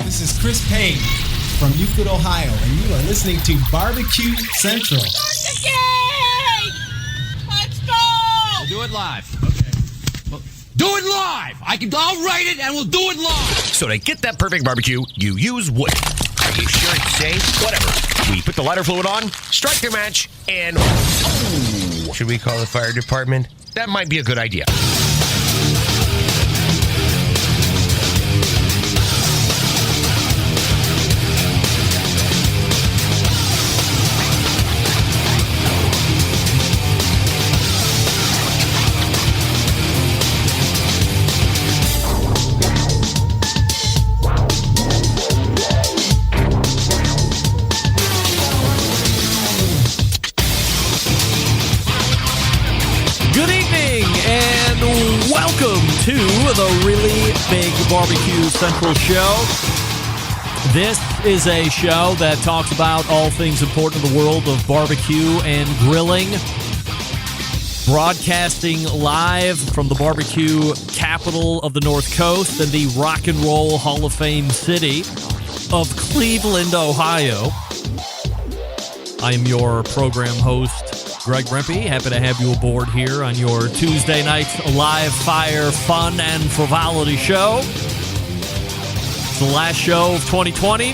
This is Chris Payne from Euclid, Ohio, and you are listening to BBQ Central. Let's go! We'll do it live. Okay. Well, do it live! I'll write it and we'll do it live! So to get that perfect barbecue, you use wood. Are you sure it's safe? Whatever. We put the lighter fluid on, strike the match, and... Oh, should we call the fire department? That might be a good idea. Welcome to the Really Big BBQ Central Show. This is a show that talks about all things important in the world of barbecue and grilling. Broadcasting live from the barbecue capital of the North Coast and the Rock and Roll Hall of Fame city of Cleveland, Ohio. I am your program host, Greg Rempe. Happy to have you aboard here on your Tuesday night live fire fun and frivolity show. It's the last show of 2020.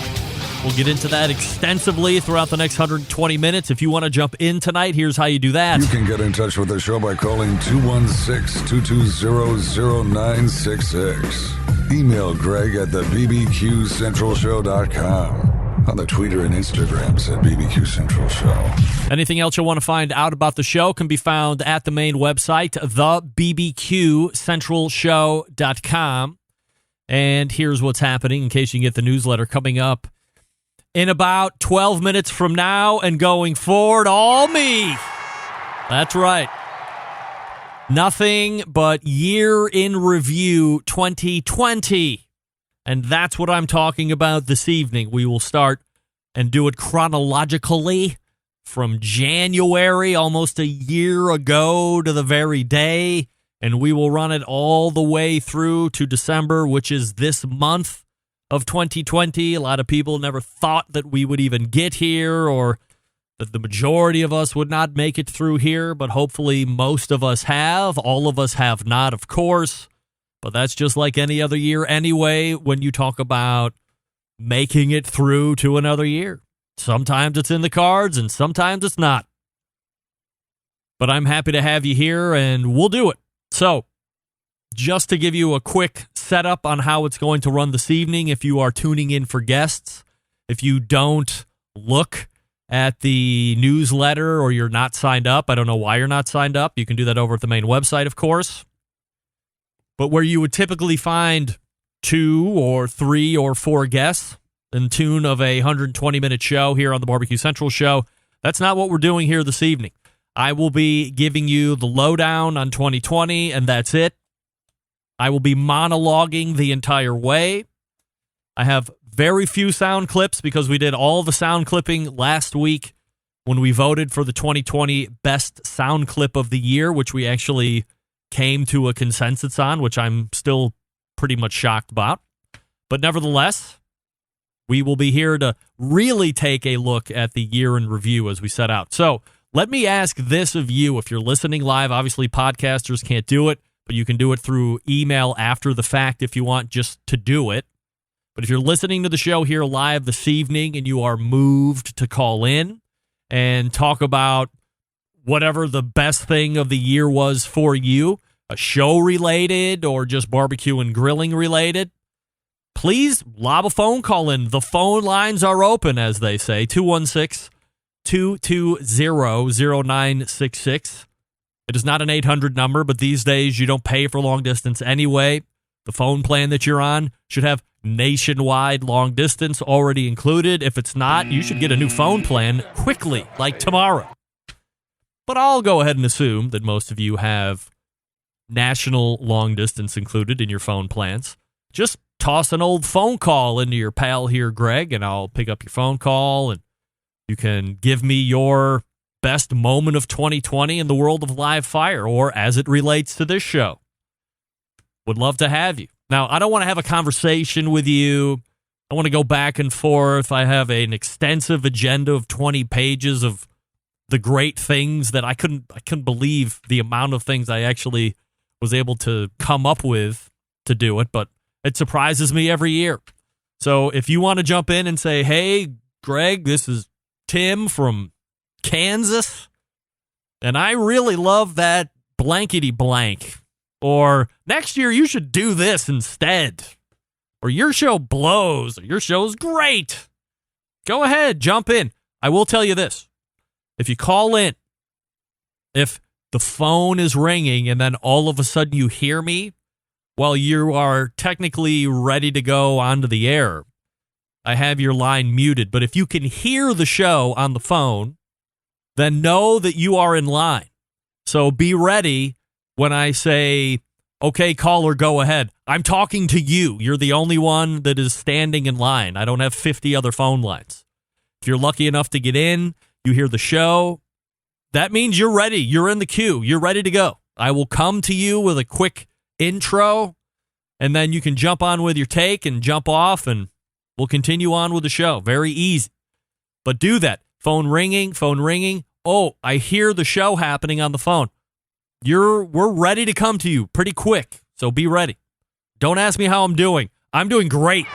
We'll get into that extensively throughout the next 120 minutes. If you want to jump in tonight, here's how you do that. You can get in touch with the show by calling 216-220-0966. Email Greg at the BBQCentralShow.com. On the Twitter and Instagrams at BBQ Central Show. Anything else you want to find out about the show can be found at the main website, thebbqcentralshow.com. And here's what's happening in case you can get the newsletter coming up in about 12 minutes from now and going forward. All me. That's right. Nothing but year in review 2020. And that's what I'm talking about this evening. We will start and do it chronologically from January, almost a year ago to the very day. And we will run it all the way through to December, which is this month of 2020. A lot of people never thought that we would even get here or that the majority of us would not make it through here. But hopefully most of us have. All of us have not, of course. But that's just like any other year anyway when you talk about making it through to another year. Sometimes it's in the cards and sometimes it's not. But I'm happy to have you here and we'll do it. So, just to give you a quick setup on how it's going to run this evening if you are tuning in for guests, if you don't look at the newsletter or you're not signed up, I don't know why you're not signed up. You can do that over at the main website, of course. But where you would typically find 2 or 3 or 4 guests in tune of a 120-minute show here on the BBQ Central Show, that's not what we're doing here this evening. I will be giving you the lowdown on 2020, and that's it. I will be monologuing the entire way. I have very few sound clips because we did all the sound clipping last week when we voted for the 2020 Best Sound Clip of the Year, which we actually came to a consensus on, which I'm still pretty much shocked about. But nevertheless, we will be here to really take a look at the year in review as we set out. So let me ask this of you. If you're listening live, obviously podcasters can't do it, but you can do it through email after the fact if you want just to do it. But if you're listening to the show here live this evening and you are moved to call in and talk about whatever the best thing of the year was for you, a show related or just barbecue and grilling related, please lob a phone call in. The phone lines are open, as they say, 216-220-0966. It is not an 800 number, but these days you don't pay for long distance anyway. The phone plan that you're on should have nationwide long distance already included. If it's not, you should get a new phone plan quickly, like tomorrow. But I'll go ahead and assume that most of you have national long distance included in your phone plans. Just toss an old phone call into your pal here, Greg, and I'll pick up your phone call and you can give me your best moment of 2020 in the world of live fire or as it relates to this show. Would love to have you. Now, I don't want to have a conversation with you I want to go back and forth. I have an extensive agenda of 20 pages of the great things that I couldn't believe the amount of things I actually was able to come up with to do it, but it surprises me every year. So if you want to jump in and say, hey, Greg, this is Tim from Kansas, and I really love that blankety blank, or next year you should do this instead, or your show blows, or your show's great, go ahead, jump in. I will tell you this. If you call in, if the phone is ringing and then all of a sudden you hear me while you are technically ready to go onto the air, I have your line muted. But if you can hear the show on the phone, then know that you are in line. So be ready when I say, okay, caller, go ahead. I'm talking to you. You're the only one that is standing in line. I don't have 50 other phone lines. If you're lucky enough to get in, you hear the show, that means you're ready. You're in the queue. You're ready to go. I will come to you with a quick intro, and then you can jump on with your take and jump off, and we'll continue on with the show. Very easy. But do that. Phone ringing. Oh, I hear the show happening on the phone. We're ready to come to you pretty quick, so be ready. Don't ask me how I'm doing. I'm doing great.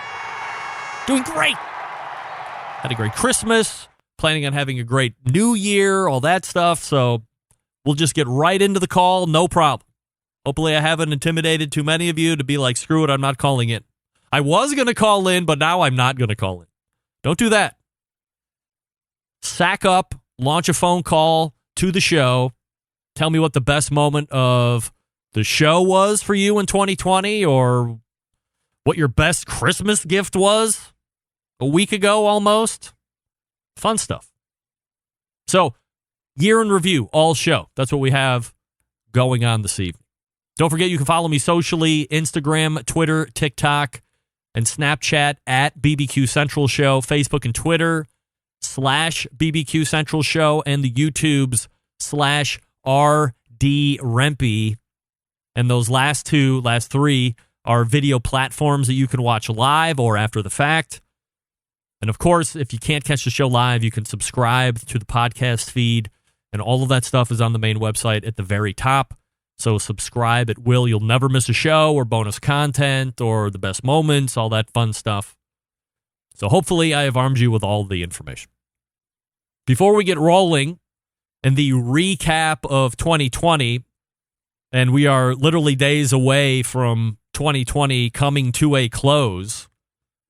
Had a great Christmas. Planning on having a great new year, all that stuff. So we'll just get right into the call. No problem. Hopefully I haven't intimidated too many of you to be like, screw it, I'm not calling in. I was going to call in, but now I'm not going to call in. Don't do that. Sack up, launch a phone call to the show. Tell me what the best moment of the show was for you in 2020, or what your best Christmas gift was a week ago almost. Fun stuff. So, year in review, all show. That's what we have going on this evening. Don't forget you can follow me socially, Instagram, Twitter, TikTok, and Snapchat at BBQ Central Show, Facebook and Twitter /BBQ Central Show, and the YouTubes /RD Rempe. And those last three are video platforms that you can watch live or after the fact. And, of course, if you can't catch the show live, you can subscribe to the podcast feed, and all of that stuff is on the main website at the very top. So subscribe at will. You'll never miss a show or bonus content or the best moments, all that fun stuff. So hopefully I have armed you with all the information. Before we get rolling in the recap of 2020, and we are literally days away from 2020 coming to a close,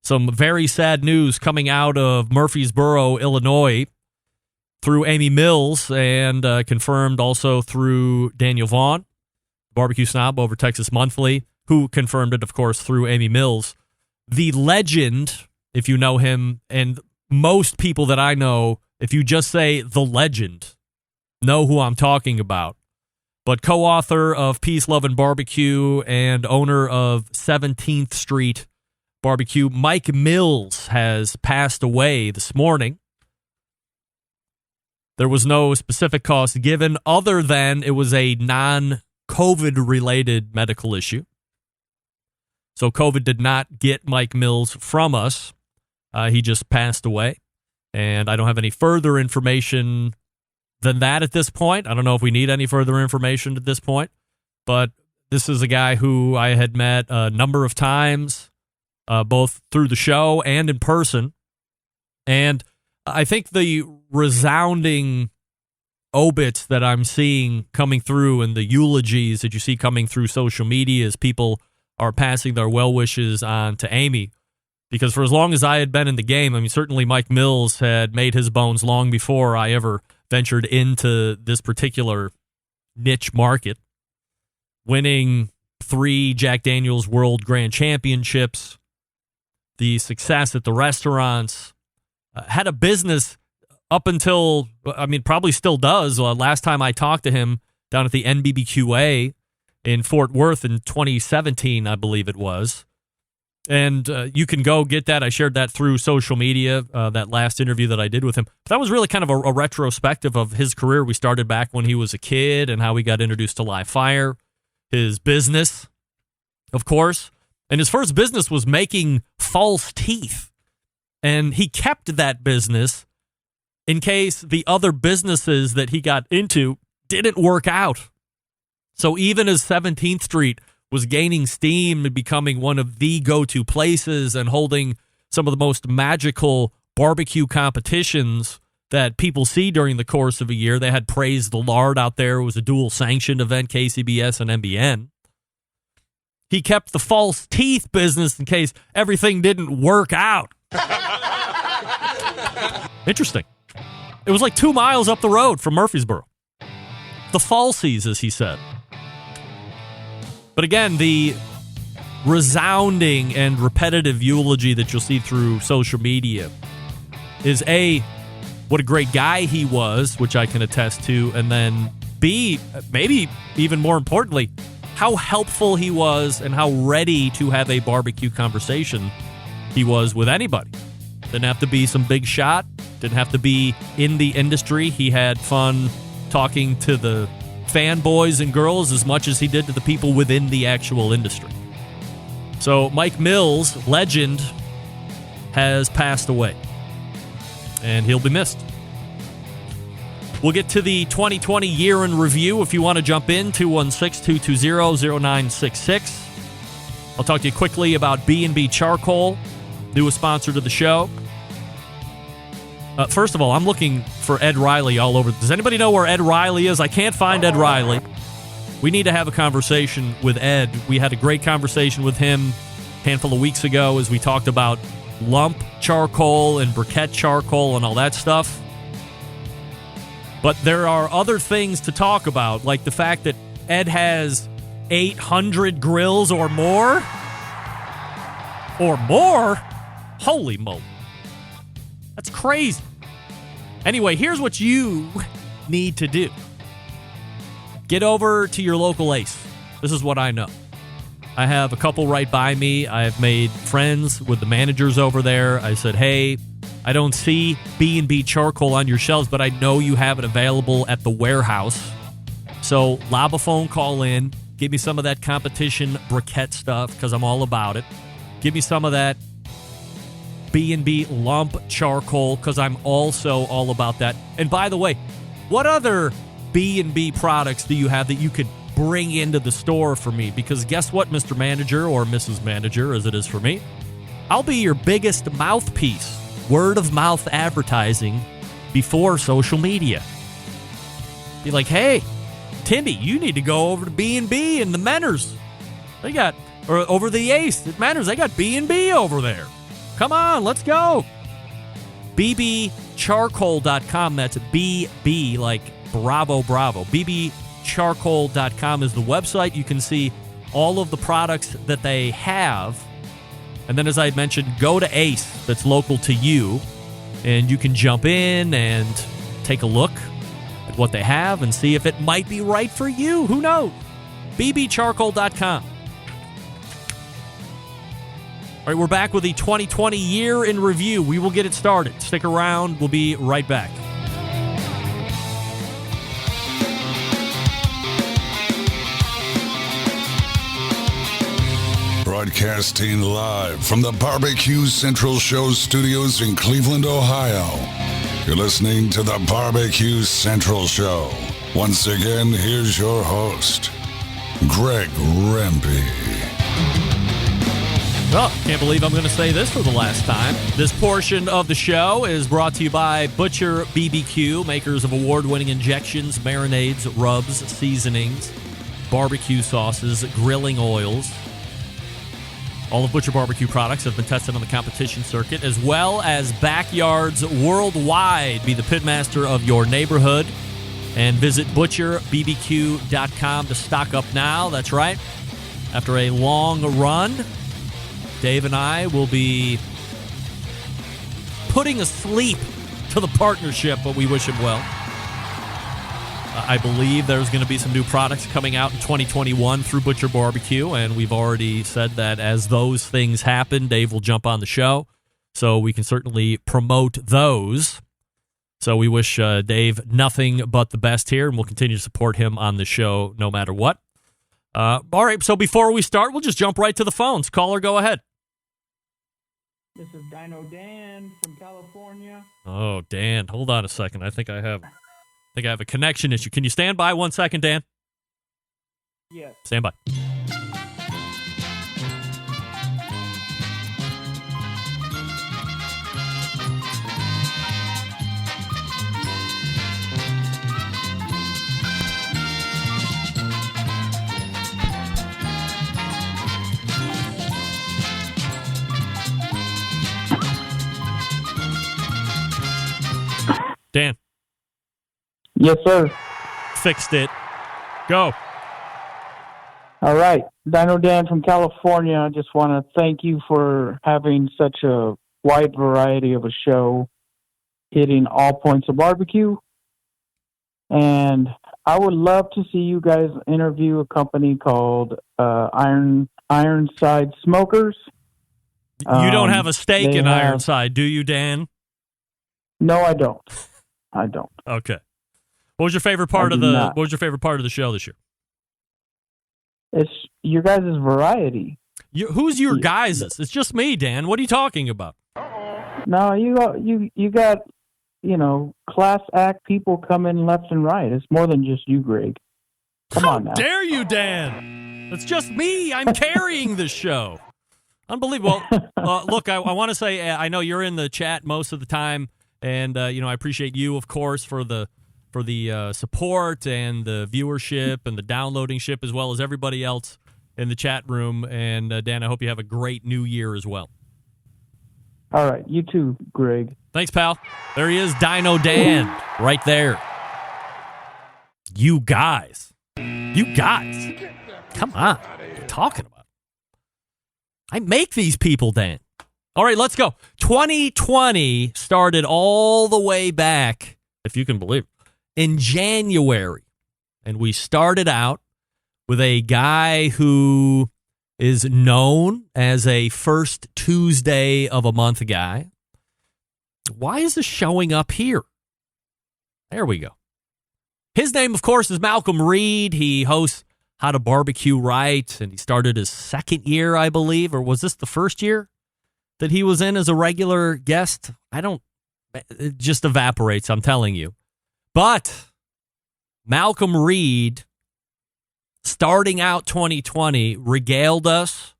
some very sad news coming out of Murfreesboro, Illinois, through Amy Mills, and confirmed also through Daniel Vaughn, barbecue snob over Texas Monthly, who confirmed it, of course, through Amy Mills. The legend, if you know him, and most people that I know, if you just say the legend, know who I'm talking about. But co-author of Peace, Love, and Barbecue and owner of 17th Street Barbecue, Mike Mills, has passed away this morning. There was no specific cause given other than it was a non-COVID related medical issue. So COVID did not get Mike Mills from us. He just passed away. And I don't have any further information than that at this point. I don't know if we need any further information at this point. But this is a guy who I had met a number of times, both through the show and in person. And I think the resounding obits that I'm seeing coming through and the eulogies that you see coming through social media as people are passing their well wishes on to Amy. Because for as long as I had been in the game, I mean, certainly Mike Mills had made his bones long before I ever ventured into this particular niche market, winning 3 Jack Daniel's World Grand Championships, the success at the restaurants, had a business up until, I mean, probably still does. Last time I talked to him down at the NBBQA in Fort Worth in 2017, I believe it was. And you can go get that. I shared that through social media, that last interview that I did with him. But that was really kind of a retrospective of his career. We started back when he was a kid and how he got introduced to live fire, his business, of course. And his first business was making false teeth. And he kept that business in case the other businesses that he got into didn't work out. So even as 17th Street was gaining steam and becoming one of the go-to places and holding some of the most magical barbecue competitions that people see during the course of a year. They had Praise the Lard out there. It was a dual-sanctioned event, KCBS and NBN. He kept the false teeth business in case everything didn't work out. Interesting. It was like 2 miles up the road from Murfreesboro. The falsies, as he said. But again, the resounding and repetitive eulogy that you'll see through social media is A, what a great guy he was, which I can attest to, and then B, maybe even more importantly, how helpful he was and how ready to have a barbecue conversation he was with anybody. Didn't have to be some big shot, didn't have to be in the industry. He had fun talking to the fanboys and girls as much as he did to the people within the actual industry. So Mike Mills, legend, has passed away, and he'll be missed. We'll get to the 2020 year in review if you want to jump in, 216-220-0966. I'll talk to you quickly about B&B Charcoal, newest sponsor to the show. First of all, I'm looking for Ed Riley all over. Does anybody know where Ed Riley is? I can't find Ed Riley. We need to have a conversation with Ed. We had a great conversation with him a handful of weeks ago as we talked about lump charcoal and briquette charcoal and all that stuff. But there are other things to talk about, like the fact that Ed has 800 grills or more. Or more? Holy moly. That's crazy. Anyway, here's what you need to do. Get over to your local Ace. This is what I know. I have a couple right by me. I have made friends with the managers over there. I said, hey, I don't see B&B Charcoal on your shelves, but I know you have it available at the warehouse. So lob a phone call in. Give me some of that competition briquette stuff because I'm all about it. Give me some of that B&B lump charcoal because I'm also all about that. And by the way, what other B&B products do you have that you could bring into the store for me? Because guess what, Mr. Manager, or Mrs. Manager, as it is for me, I'll be your biggest mouthpiece, word-of-mouth advertising before social media. Be like, hey, Timmy, you need to go over to B&B and the Menners. They got, or over the Ace at Menners, they got B&B over there. Come on, let's go. bbcharcoal.com. That's BB, like Bravo, Bravo. bbcharcoal.com is the website. You can see all of the products that they have. And then, as I had mentioned, go to Ace, that's local to you, and you can jump in and take a look at what they have and see if it might be right for you. Who knows? bbcharcoal.com. All right, we're back with the 2020 year in review. We will get it started. Stick around. We'll be right back. Broadcasting live from the BBQ Central Show studios in Cleveland, Ohio. You're listening to the BBQ Central Show. Once again, here's your host, Greg Rempe. Well, can't believe I'm going to say this for the last time. This portion of the show is brought to you by Butcher BBQ, makers of award-winning injections, marinades, rubs, seasonings, barbecue sauces, grilling oils. All of Butcher BBQ products have been tested on the competition circuit, as well as backyards worldwide. Be the pitmaster of your neighborhood and visit butcherbbq.com to stock up now. That's right. After a long run, Dave and I will be putting a sleep to the partnership, but we wish him well. I believe there's going to be some new products coming out in 2021 through Butcher Barbecue, and we've already said that as those things happen, Dave will jump on the show, so we can certainly promote those. So we wish Dave nothing but the best here, and we'll continue to support him on the show no matter what. All right, so before we start, we'll just jump right to the phones. Caller, go ahead. This is Dino Dan from California. Oh, Dan, hold on a second. I think I have a connection issue. Can you stand by 1 second, Dan? Yes. Stand by. Dan. Yes, sir. Fixed it. Go. All right. Dino Dan from California. I just want to thank you for having such a wide variety of a show, hitting all points of barbecue. And I would love to see you guys interview a company called Ironside Smokers. You don't have a stake in have- Ironside, do you, Dan? No, I don't. I don't. Okay. What was your favorite part I of do the not. What was your favorite part of the show this year? It's your guys' variety. Who's your Yeah. guys'? It's just me, Dan. What are you talking about? No, you got class act people coming left and right. It's more than just you, Greg. Come How on now. dare you, Dan? It's just me. I'm carrying this show. Unbelievable. Look, I want to say I know you're in the chat most of the time, and I appreciate you, of course, for the support and the viewership and the downloading ship, as well as everybody else in the chat room. And Dan, I hope you have a great new year as well. All right, you too, Greg. Thanks, pal. There he is, Dino Dan, right there. You guys. Come on. What are you talking about? I make these people, Dan. All right, let's go. 2020 started all the way back, if you can believe it, in January. And we started out with a guy who is known as a first Tuesday of a month guy. Why is this showing up here? There we go. His name, of course, is Malcolm Reed. He hosts How to Barbecue Right, and he started his second year, I believe, or was this the first year that he was in as a regular guest? It just evaporates, I'm telling you. But Malcolm Reed, starting out 2020, regaled us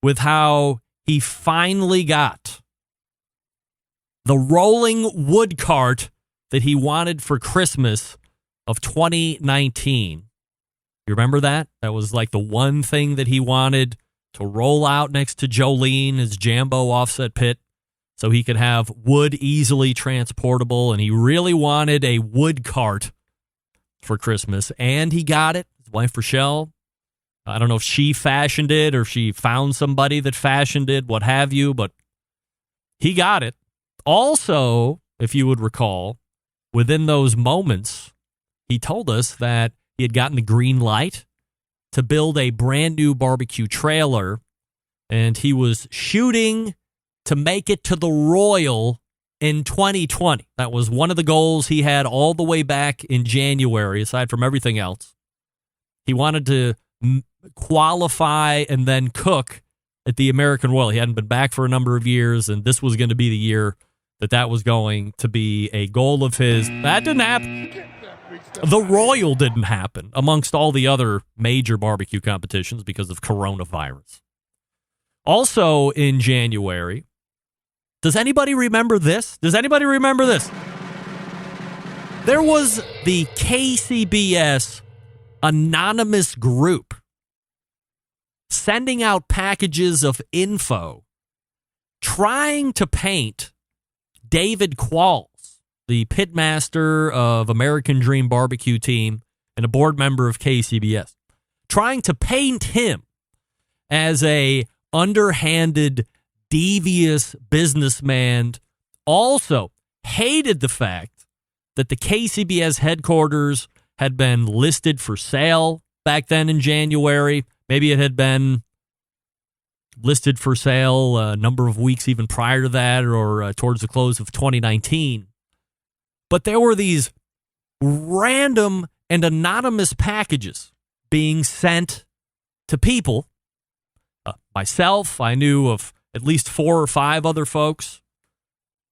with how he finally got the rolling wood cart that he wanted for Christmas of 2019. You remember that? That was like the one thing that he wanted to roll out next to Jolene, his Jambo offset pit, so he could have wood easily transportable. And he really wanted a wood cart for Christmas, and he got it. His wife, Rochelle, I don't know if she fashioned it or if she found somebody that fashioned it, what have you, but he got it. Also, if you would recall, within those moments, he told us that he had gotten the green light to build a brand new barbecue trailer, and he was shooting to make it to the Royal in 2020. That was one of the goals he had all the way back in January, aside from everything else. He wanted to qualify and then cook at the American Royal. He hadn't been back for a number of years, and this was going to be the year that was going to be a goal of his. That didn't happen. The Royal didn't happen, amongst all the other major barbecue competitions because of coronavirus. Also in January, does anybody remember this? There was the KCBS anonymous group sending out packages of info trying to paint David Qualls, the pitmaster of American Dream Barbecue Team and a board member of KCBS, trying to paint him as a underhanded, devious businessman. Also hated the fact that the KCBS headquarters had been listed for sale back then in January. Maybe it had been listed for sale a number of weeks even prior to that, or towards the close of 2019. But there were these random and anonymous packages being sent to people. Myself, I knew of at least 4 or 5 other folks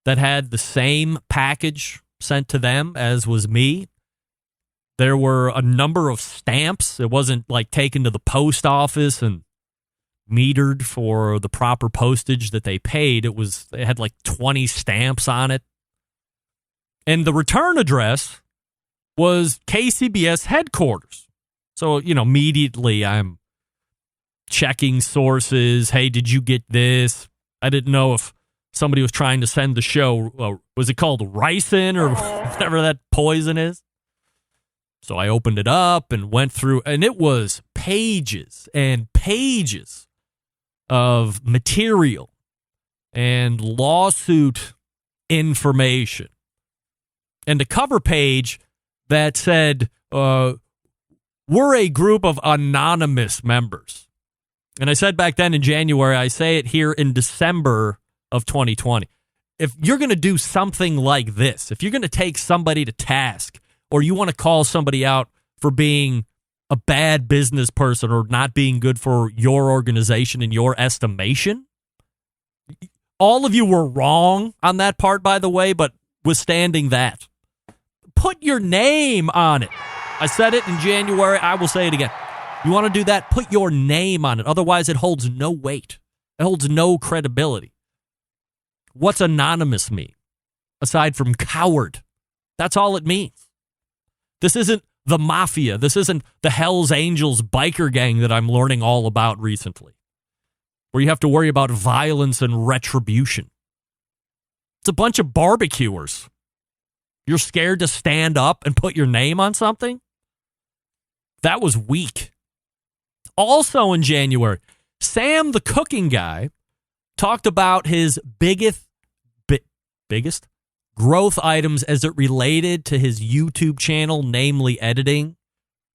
that had the same package sent to them as was me. There were a number of stamps. It wasn't like taken to the post office and metered for the proper postage that they paid. It had like 20 stamps on it. And the return address was KCBS headquarters. So, immediately I'm checking sources. Hey, did you get this? I didn't know if somebody was trying to send the show. Was it called ricin or whatever that poison is? So I opened it up and went through, and it was pages and pages of material and lawsuit information. And a cover page that said, we're a group of anonymous members. And I said back then in January, I say it here in December of 2020. If you're going to do something like this, if you're going to take somebody to task, or you want to call somebody out for being a bad business person or not being good for your organization in your estimation, all of you were wrong on that part, by the way, but withstanding that, put your name on it. I said it in January. I will say it again. You want to do that? Put your name on it. Otherwise, it holds no weight. It holds no credibility. What's anonymous mean? Aside from coward. That's all it means. This isn't the mafia. This isn't the Hells Angels biker gang that I'm learning all about recently, where you have to worry about violence and retribution. It's a bunch of barbecuers. You're scared to stand up and put your name on something? That was weak. Also in January, Sam the cooking guy talked about his biggest growth items as it related to his YouTube channel, namely editing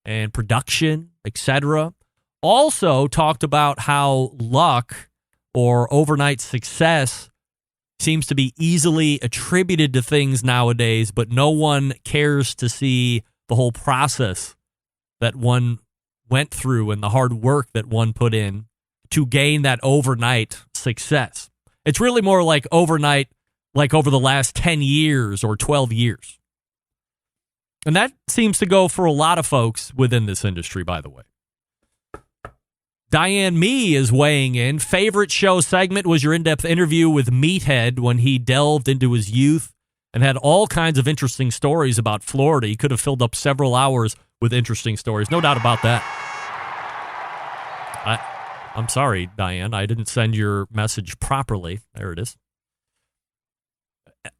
and production, etc. Also talked about how luck or overnight success seems to be easily attributed to things nowadays, but no one cares to see the whole process that one went through and the hard work that one put in to gain that overnight success. It's really more like overnight, like over the last 10 years or 12 years. And that seems to go for a lot of folks within this industry, by the way. Diane Me is weighing in. Favorite show segment was your in-depth interview with Meathead when he delved into his youth and had all kinds of interesting stories about Florida. He could have filled up several hours with interesting stories. No doubt about that. I'm sorry, Diane. I didn't send your message properly. There it is.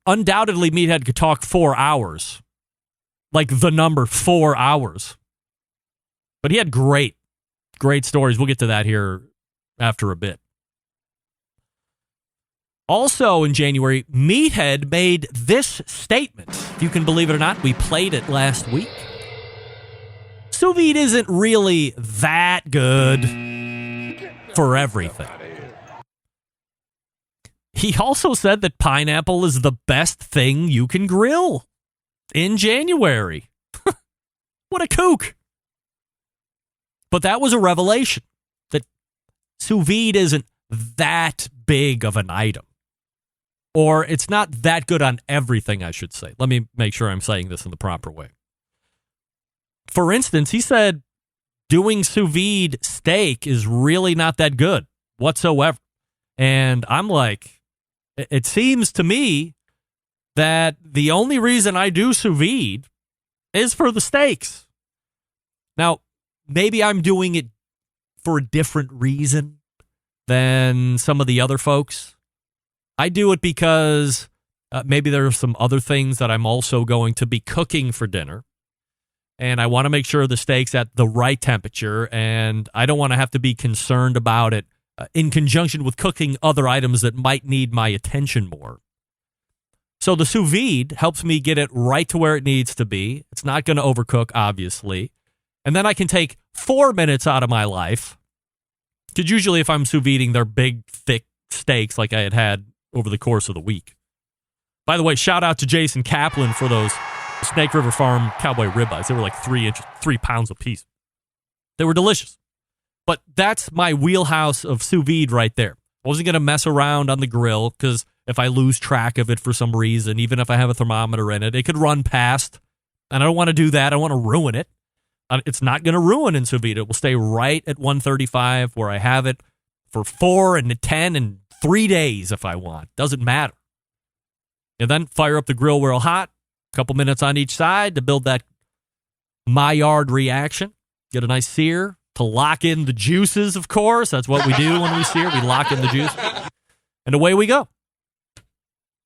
Undoubtedly, Meathead could talk 4 hours. Like the number 4 hours. But he had great stories. We'll get to that here after a bit. Also in January, Meathead made this statement. If you can believe it or not, we played it last week. Sous vide isn't really that good for everything. He also said that pineapple is the best thing you can grill in January. What a kook. But that was a revelation that sous vide isn't that big of an item. Or it's not that good on everything, I should say. Let me make sure I'm saying this in the proper way. For instance, he said doing sous vide steak is really not that good whatsoever. And I'm like, it seems to me that the only reason I do sous vide is for the steaks. Now, maybe I'm doing it for a different reason than some of the other folks. I do it because maybe there are some other things that I'm also going to be cooking for dinner. And I want to make sure the steak's at the right temperature. And I don't want to have to be concerned about it in conjunction with cooking other items that might need my attention more. So the sous vide helps me get it right to where it needs to be. It's not going to overcook, obviously. And then I can take 4 minutes out of my life. Because usually if I'm sous videing, they're big, thick steaks like I had over the course of the week. By the way, shout out to Jason Kaplan for those Snake River Farm cowboy ribeyes. They were like 3 pounds a piece. They were delicious. But that's my wheelhouse of sous vide right there. I wasn't going to mess around on the grill because if I lose track of it for some reason, even if I have a thermometer in it, it could run past. And I don't want to do that. I don't want to ruin it. It's not going to ruin in sous vide. It will stay right at 135 where I have it for 4 and 10 and 3 days if I want. Doesn't matter. And then fire up the grill real hot, a couple minutes on each side to build that Maillard reaction. Get a nice sear to lock in the juices, of course. That's what we do when we sear. We lock in the juice. And away we go.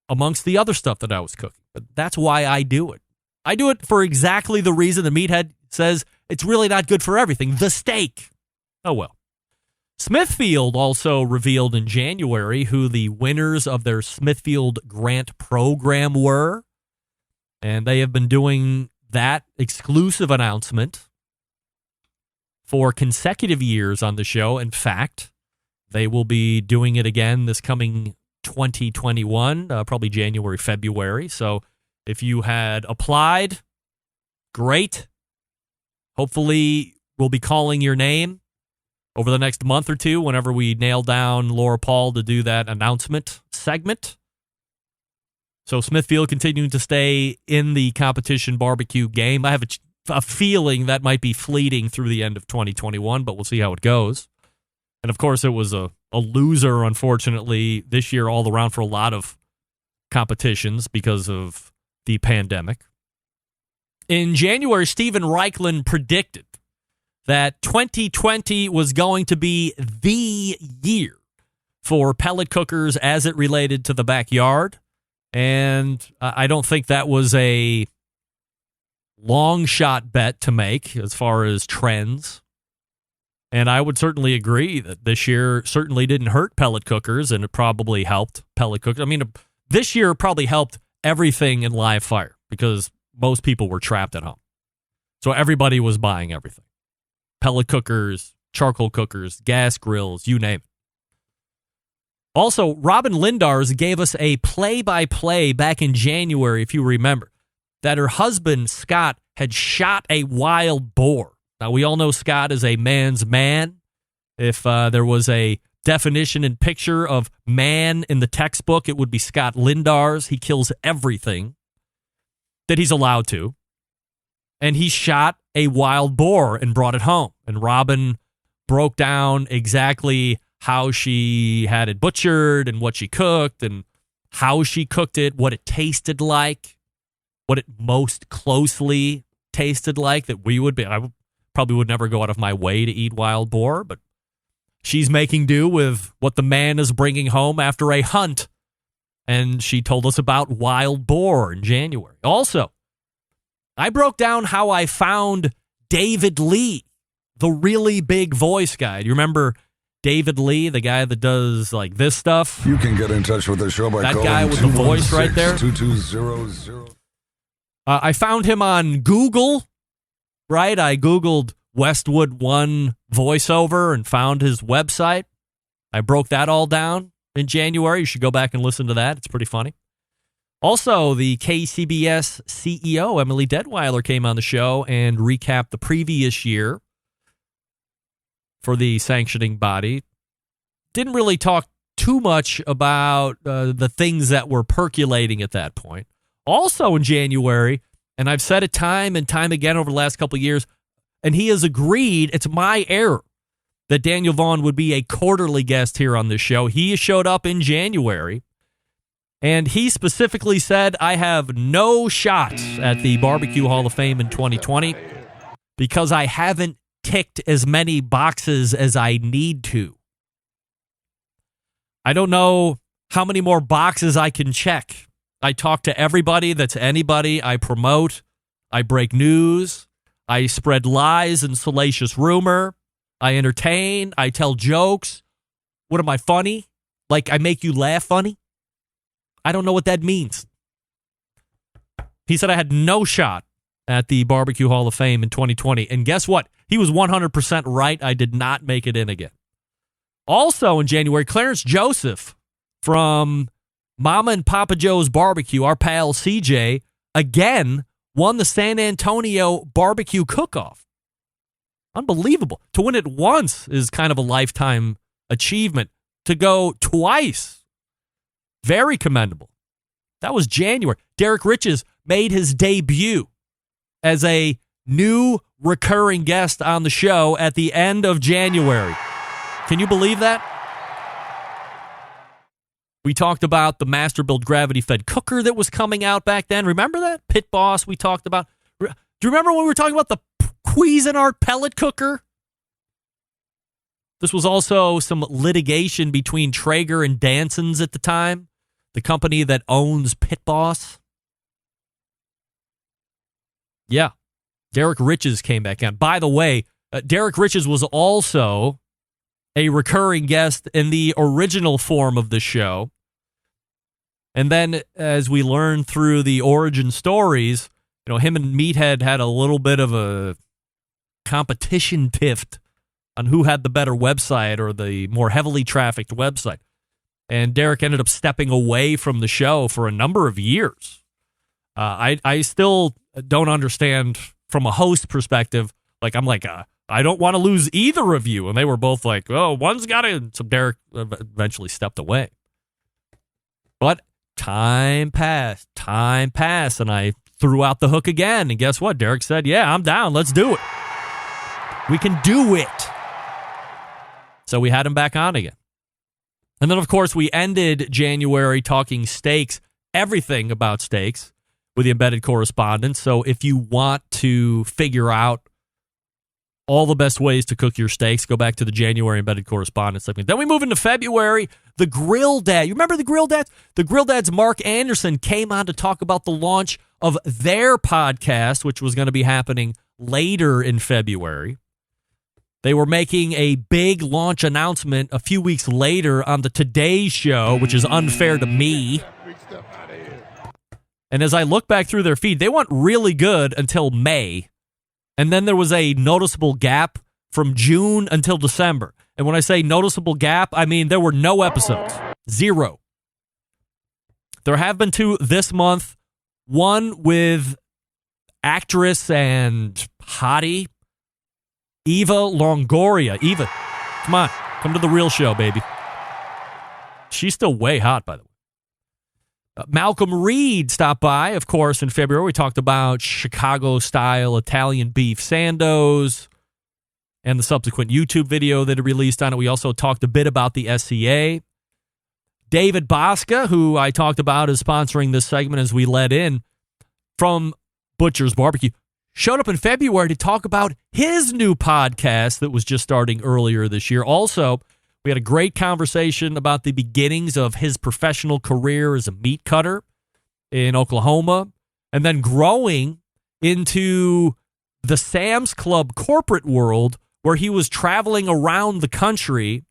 Amongst the other stuff that I was cooking. But that's why I do it. I do it for exactly the reason the meathead says it's really not good for everything. The steak. Oh, well. Smithfield also revealed in January who the winners of their Smithfield Grant program were. And they have been doing that exclusive announcement for consecutive years on the show. In fact, they will be doing it again this coming 2021, probably January, February. So if you had applied, great. Hopefully, we'll be calling your name over the next month or two whenever we nail down Laura Paul to do that announcement segment. So Smithfield continuing to stay in the competition barbecue game. I have a feeling that might be fleeting through the end of 2021, but we'll see how it goes. And, of course, it was a loser, unfortunately, this year all around for a lot of competitions because of the pandemic. In January, Steven Reichland predicted that 2020 was going to be the year for pellet cookers as it related to the backyard. And I don't think that was a long shot bet to make as far as trends. And I would certainly agree that this year certainly didn't hurt pellet cookers, and it probably helped pellet cookers. I mean, this year probably helped everything in live fire because most people were trapped at home. So everybody was buying everything. Pellet cookers, charcoal cookers, gas grills, you name it. Also, Robin Lindars gave us a play-by-play back in January, if you remember, that her husband, Scott, had shot a wild boar. Now, we all know Scott is a man's man. If there was a definition and picture of man in the textbook, it would be Scott Lindars. He kills everything that he's allowed to. And he shot a wild boar and brought it home. And Robin broke down exactly how she had it butchered and what she cooked and how she cooked it, what it tasted like, what it most closely tasted like that we would be. I probably would never go out of my way to eat wild boar, but she's making do with what the man is bringing home after a hunt. And she told us about wild boar in January. Also, I broke down how I found David Lee, the really big voice guy. Do you remember David Lee, the guy that does like this stuff? You can get in touch with the show by that calling guy with the voice right there. 2200. I found him on Google, right? I Googled Westwood One voiceover and found his website. I broke that all down in January. You should go back and listen to that. It's pretty funny. Also, the KCBS CEO, Emily Detweiler, came on the show and recapped the previous year for the sanctioning body. Didn't really talk too much about the things that were percolating at that point. Also in January, and I've said it time and time again over the last couple of years, and he has agreed, it's my error, that Daniel Vaughn would be a quarterly guest here on this show. He showed up in January, and he specifically said, I have no shot at the Barbecue Hall of Fame in 2020 because I haven't ticked as many boxes as I need to. I don't know how many more boxes I can check. I talk to everybody that's anybody. I promote. I break news. I spread lies and salacious rumor. I entertain. I tell jokes. What am I, funny? Like I make you laugh funny? I don't know what that means. He said I had no shot at the Barbecue Hall of Fame in 2020. And guess what? He was 100% right. I did not make it in again. Also in January, Clarence Joseph from Mama and Papa Joe's Barbecue, our pal CJ, again won the San Antonio Barbecue Cook-Off. Unbelievable. To win it once is kind of a lifetime achievement. to go twice. Very commendable. That was January. Derek Riches made his debut as a new recurring guest on the show at the end of January. Can you believe that? We talked about the Masterbuilt gravity-fed cooker that was coming out back then. Remember that? Pit Boss we talked about. Do you remember when we were talking about the Cuisinart pellet cooker? This was also some litigation between Traeger and Danson's at the time, the company that owns Pit Boss. Yeah. Derek Riches came back on. By the way, Derek Riches was also a recurring guest in the original form of the show. And then as we learned through the origin stories, him and Meathead had a little bit of a competition tiff on who had the better website or the more heavily trafficked website. And Derek ended up stepping away from the show for a number of years. I still don't understand from a host perspective. I don't want to lose either of you. And they were both like, oh, one's got to. So Derek eventually stepped away. But time passed, and I threw out the hook again. And guess what? Derek said, yeah, I'm down. Let's do it. We can do it. So we had him back on again. And then, of course, we ended January talking steaks, everything about steaks, with the embedded correspondence. So if you want to figure out all the best ways to cook your steaks, go back to the January embedded correspondence segment. Then we move into February. The Grill Dad. You remember the Grill Dads? The Grill Dads, Mark Anderson, came on to talk about the launch of their podcast, which was going to be happening later in February. They were making a big launch announcement a few weeks later on the Today Show, which is unfair to me. And as I look back through their feed, they went really good until May. And then there was a noticeable gap from June until December. And when I say noticeable gap, I mean there were no episodes. 0. There have been 2 this month. One with actress and hottie Eva Longoria. Eva, come on. Come to the real show, baby. She's still way hot, by the way. Malcolm Reed stopped by, of course, in February. We talked about Chicago-style Italian beef sandos and the subsequent YouTube video that it released on it. We also talked a bit about the SCA. David Bosca, who I talked about as sponsoring this segment as we led in from Butcher's Barbecue, showed up in February to talk about his new podcast that was just starting earlier this year. Also, we had a great conversation about the beginnings of his professional career as a meat cutter in Oklahoma, and then growing into the Sam's Club corporate world where he was traveling around the country,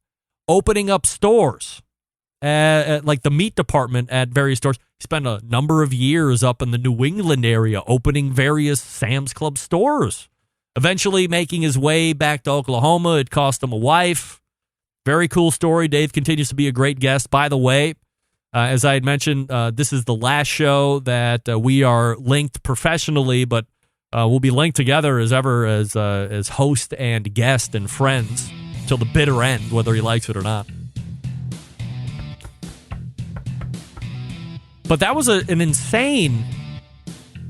opening up stores, like the meat department at various stores. He spent a number of years up in the New England area opening various Sam's Club stores, eventually making his way back to Oklahoma. It cost him a wife. Very cool story. Dave continues to be a great guest. By the way, as I had mentioned, this is the last show that we are linked professionally, but we'll be linked together as ever as host and guest and friends till the bitter end, whether he likes it or not. But that was an insane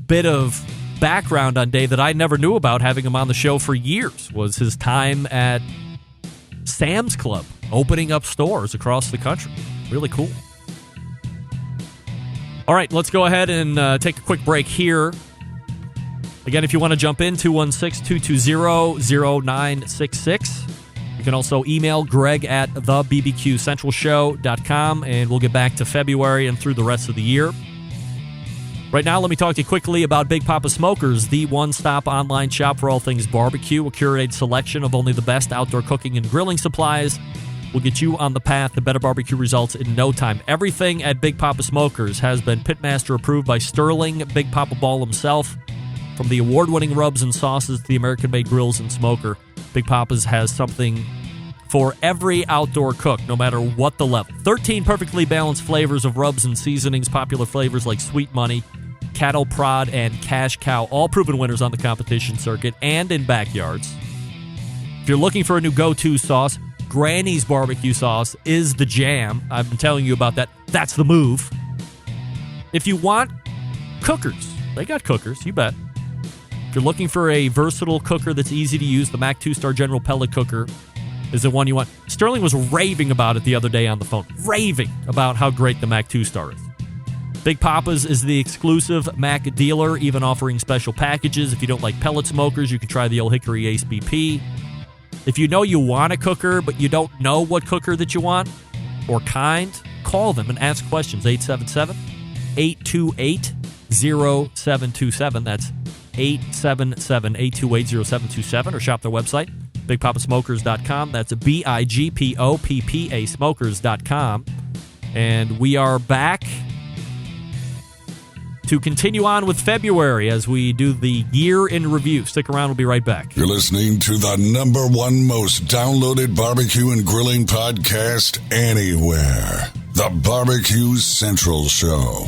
bit of background on Dave that I never knew about, having him on the show for years, was his time at Sam's Club, opening up stores across the country. Really cool. All right, let's go ahead and take a quick break here. Again, if you want to jump in, 216-220-0966. You can also email Greg at thebbqcentralshow.com, and we'll get back to February and through the rest of the year. Right now, let me talk to you quickly about Big Papa Smokers, the one-stop online shop for all things barbecue. A curated selection of only the best outdoor cooking and grilling supplies will get you on the path to better barbecue results in no time. Everything at Big Papa Smokers has been Pitmaster approved by Sterling Big Papa Ball himself. From the award-winning rubs and sauces to the American-made grills and smoker, Big Papa's has something for every outdoor cook, no matter what the level. 13 perfectly balanced flavors of rubs and seasonings, popular flavors like Sweet Money, Cattle Prod, and Cash Cow, all proven winners on the competition circuit and in backyards. If you're looking for a new go-to sauce, Granny's barbecue sauce is the jam. I've been telling you about that. That's the move. If you want cookers, they got cookers, you bet. If you're looking for a versatile cooker that's easy to use, the Mac 2-Star General Pellet Cooker is the one you want. Sterling was raving about it the other day on the phone. Raving about how great the Mac 2-Star is. Big Papa's is the exclusive Mac dealer, even offering special packages. If you don't like pellet smokers, you can try the old Hickory Ace BP. If you know you want a cooker, but you don't know what cooker that you want or kind, call them and ask questions. 877-828-0727. That's 877-828-0727, or shop their website, bigpapasmokers.com. That's BIGPOPPA smokers.com. And we are back to continue on with February as we do the year in review. Stick around, we'll be right back. You're listening to the #1 most downloaded barbecue and grilling podcast anywhere. The BBQ Central Show.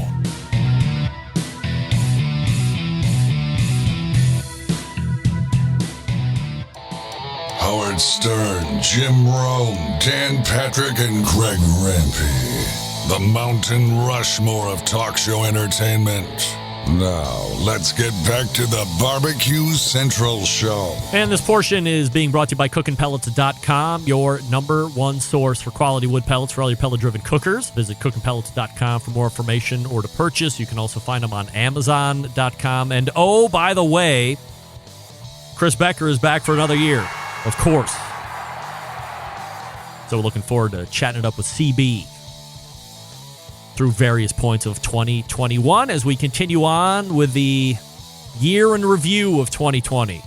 Howard Stern, Jim Rome, Dan Patrick, and Greg Rempe. The Mountain Rushmore of talk show entertainment. Now, let's get back to the BBQ Central Show. And this portion is being brought to you by cookinpellets.com, your #1 source for quality wood pellets for all your pellet-driven cookers. Visit cookinpellets.com for more information or to purchase. You can also find them on Amazon.com. And oh, by the way, Chris Becker is back for another year, of course. So we're looking forward to chatting it up with CB through various points of 2021 as we continue on with the year in review of 2020.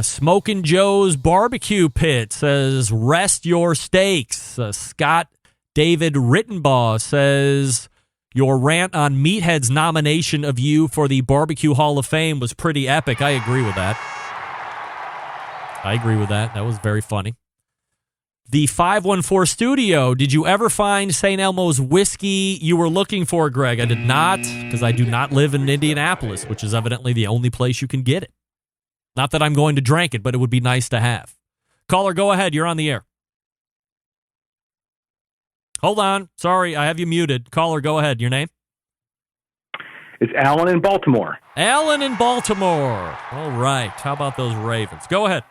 Smokin' Joe's Barbecue Pit says, rest your steaks. Scott David Rittenbaugh says, your rant on Meathead's nomination of you for the Barbecue Hall of Fame was pretty epic. I agree with that. That was very funny. The 514 Studio, did you ever find St. Elmo's whiskey you were looking for, Greg? I did not, because I do not live in Indianapolis, which is evidently the only place you can get it. Not that I'm going to drink it, but it would be nice to have. Caller, go ahead. You're on the air. Hold on. Sorry, I have you muted. Caller, go ahead. Your name? It's Alan in Baltimore. Alan in Baltimore. All right. How about those Ravens? Go ahead.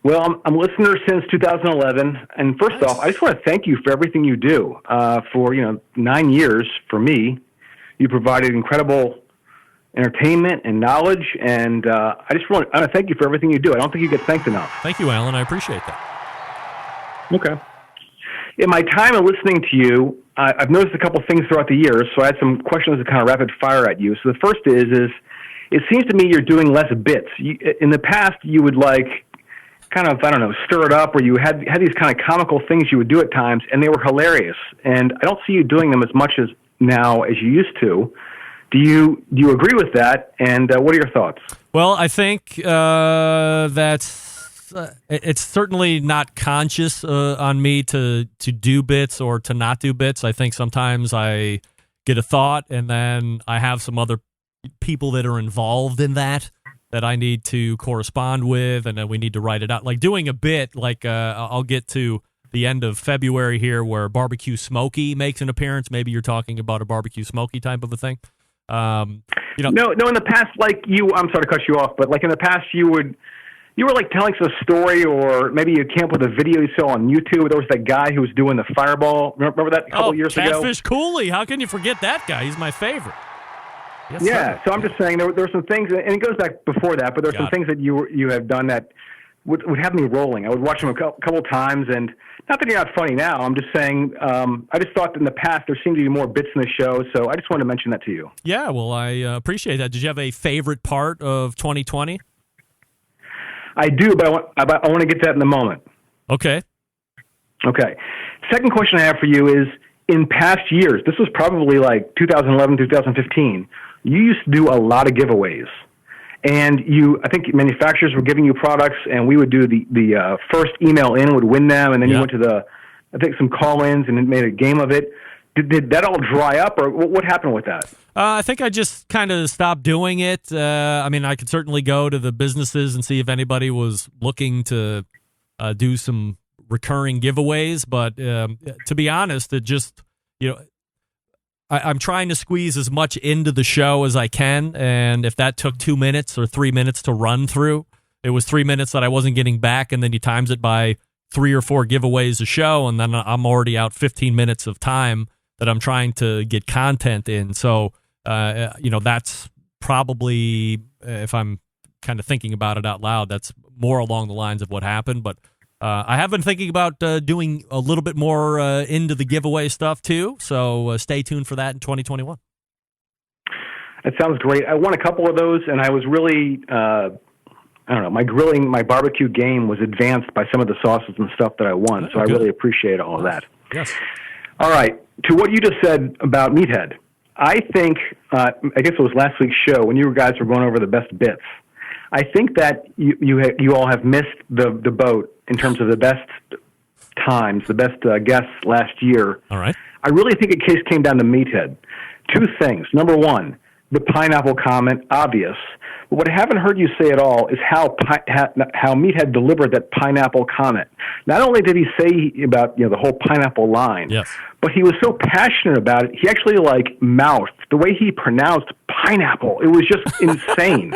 Well, I'm a listener since 2011, and first off, I just want to thank you for everything you do. For 9 years, for me, you provided incredible entertainment and knowledge, and I want to thank you for everything you do. I don't think you get thanked enough. Thank you, Alan. I appreciate that. Okay. In my time of listening to you, I've noticed a couple things throughout the years, so I had some questions to kind of rapid fire at you. So the first is it seems to me you're doing less bits. In the past, you would stir it up, or you had these kind of comical things you would do at times, and they were hilarious. And I don't see you doing them as much as now as you used to. Do you agree with that? And what are your thoughts? Well, I think it's certainly not conscious on me to do bits or to not do bits. I think sometimes I get a thought, and then I have some other people that are involved in that I need to correspond with, and then we need to write it out. Like doing a bit, I'll get to the end of February here where Barbecue Smokey makes an appearance. Maybe you're talking about a Barbecue Smokey type of a thing. No, in the past, I'm sorry to cut you off, but in the past you were telling us a story, or maybe you came up with a video you saw on YouTube. There was that guy who was doing the fireball. Remember that a couple years ago? Catfish Cooley. How can you forget that guy? He's my favorite. Yes, yeah, sir. so I'm just saying there were some things, and it goes back before that, but there's some things that you have done that would have me rolling. I would watch them a couple times, and not that you're not funny now. I'm just saying I just thought that in the past there seemed to be more bits in the show, so I just wanted to mention that to you. Yeah, well, I appreciate that. Did you have a favorite part of 2020? I do, but I want to get to that in a moment. Okay. Second question I have for you is, in past years, this was probably 2011, 2015, you used to do a lot of giveaways. And I think manufacturers were giving you products, and we would do the first email in would win them, and then you went to some call-ins and made a game of it. Did that all dry up, or what happened with that? I think I just kind of stopped doing it. I mean, I could certainly go to the businesses and see if anybody was looking to do some recurring giveaways. But to be honest, it just, I'm trying to squeeze as much into the show as I can. And if that took 2 minutes or 3 minutes to run through, it was 3 minutes that I wasn't getting back. And then you times it by 3 or 4 giveaways a show. And then I'm already out 15 minutes of time that I'm trying to get content in. So, that's probably, if I'm kind of thinking about it out loud, that's more along the lines of what happened. But I have been thinking about doing a little bit more into the giveaway stuff too. So stay tuned for that in 2021. That sounds great. I won a couple of those, and I was really, I don't know, my barbecue game was advanced by some of the sauces and stuff that I won. So I really appreciate all of that. Yes. All right. To what you just said about Meathead, I think, I guess it was last week's show when you guys were going over the best bits. I think that you all have missed the boat in terms of the best times, the best guests last year. All right. I really think a case came down to Meathead. 2 things. Number one, the pineapple comment, obvious. But what I haven't heard you say at all is how Meathead delivered that pineapple comment. Not only did he say about the whole pineapple line, yes, but he was so passionate about it. He actually mouthed the way he pronounced pineapple. It was just insane.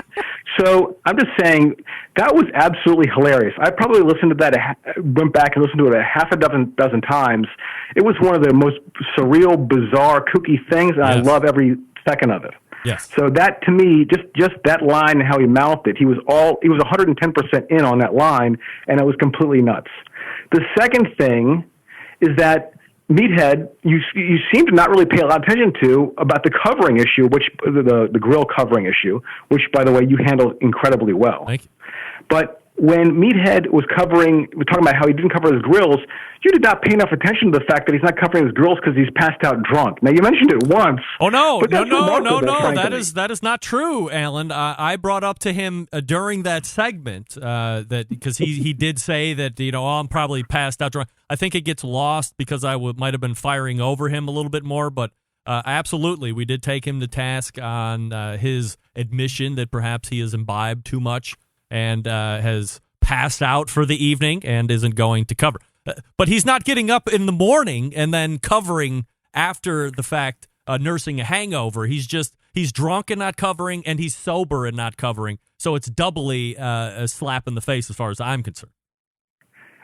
So I'm just saying that was absolutely hilarious. I probably listened to that, went back and listened to it a half a dozen times. It was one of the most surreal, bizarre, kooky things, and I love every second of it. Yes. So that, to me, just that line and how he mouthed it, he was 110% in on that line, and it was completely nuts. The second thing is that Meathead, you seem to not really pay a lot of attention to about the covering issue, which the grill covering issue, which, by the way, you handled incredibly well. Thank you. But when Meathead was talking about how he didn't cover his grills, you did not pay enough attention to the fact that he's not covering his grills because he's passed out drunk. Now, you mentioned it once. Oh, no. No. That is not true, Alan. I brought up to him during that segment that because he did say that, I'm probably passed out drunk. I think it gets lost because I might have been firing over him a little bit more, but absolutely, we did take him to task on his admission that perhaps he has imbibed too much and has passed out for the evening and isn't going to cover. But he's not getting up in the morning and then covering after the fact, nursing a hangover. He's drunk and not covering, and he's sober and not covering. So it's doubly a slap in the face as far as I'm concerned.